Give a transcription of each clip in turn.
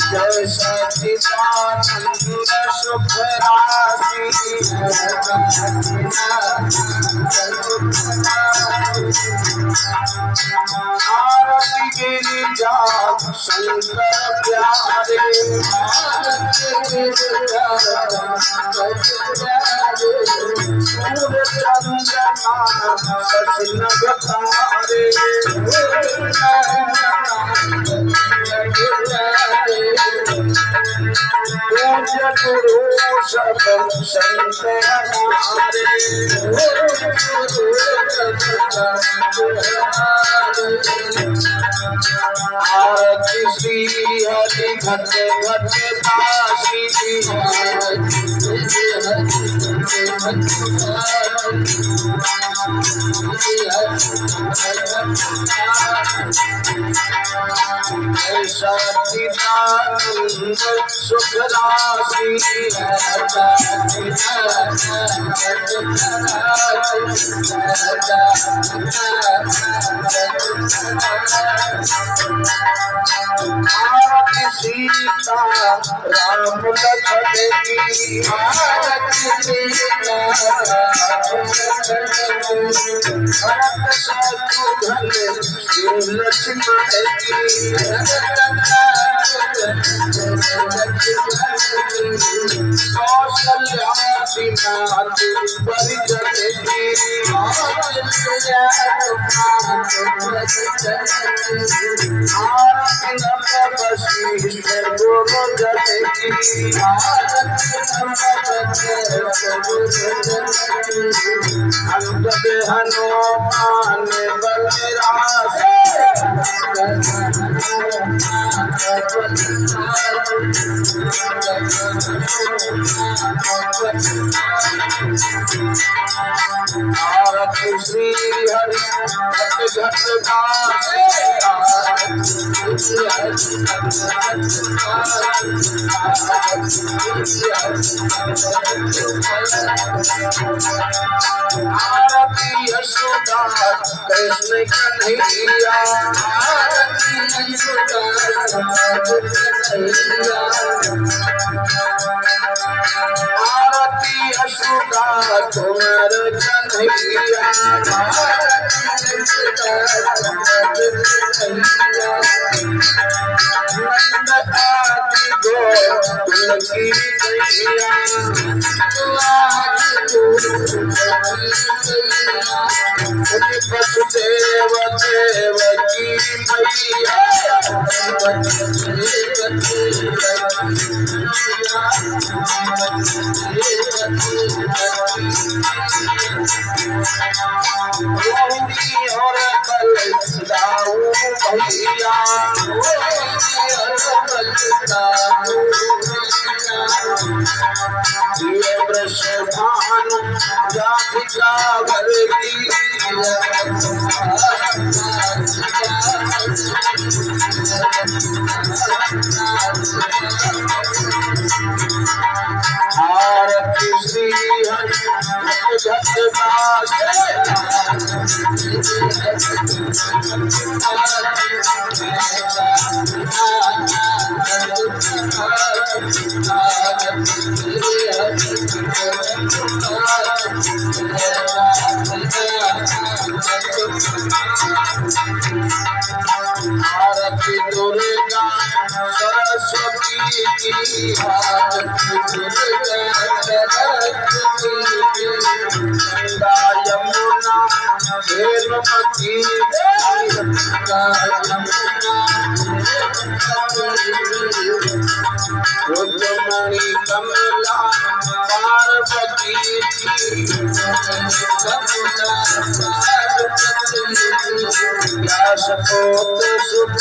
जय सच्चिदानंद सुख राशि आरती गिरिजा शंकर प्यारे सूर्य चंद्रमा सचिन बतारे पूज्य गुरु सब शंकर आरती श्री हरि घट घट दासी सच्चिदानंद सुख राशि आरती सीता राम लखन की भरत शत्रुघ्न श्री लक्ष्मण की कौशल्या नाथ परिजन की वशिष्ठ गुरु जन की अंगद हनुमान बलराज आरती श्री हरि घट घट दासी आरती यशोदा कृष्ण कन्हैया आरती यशोदा कुमार कन्हैया नंद आदि गोकुल की मैया वसुदेव देवकी मैया रोहिणी और बलदाऊ भैया ये वृषभानु जातिका भरती आरती श्री हरि घट दासी आरती दुर्गा सरस्वती की आरती गंगा यमुना वेदवती रुद्रमणि कमला पार्वती व्यासकोत्र सुत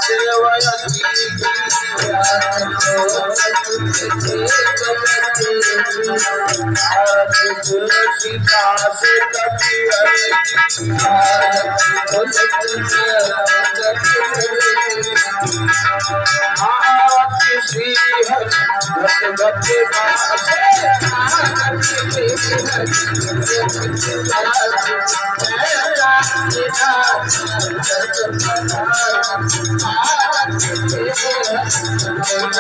देवयती आरती तुलसीदास कपि आरती श्री हरि घट घट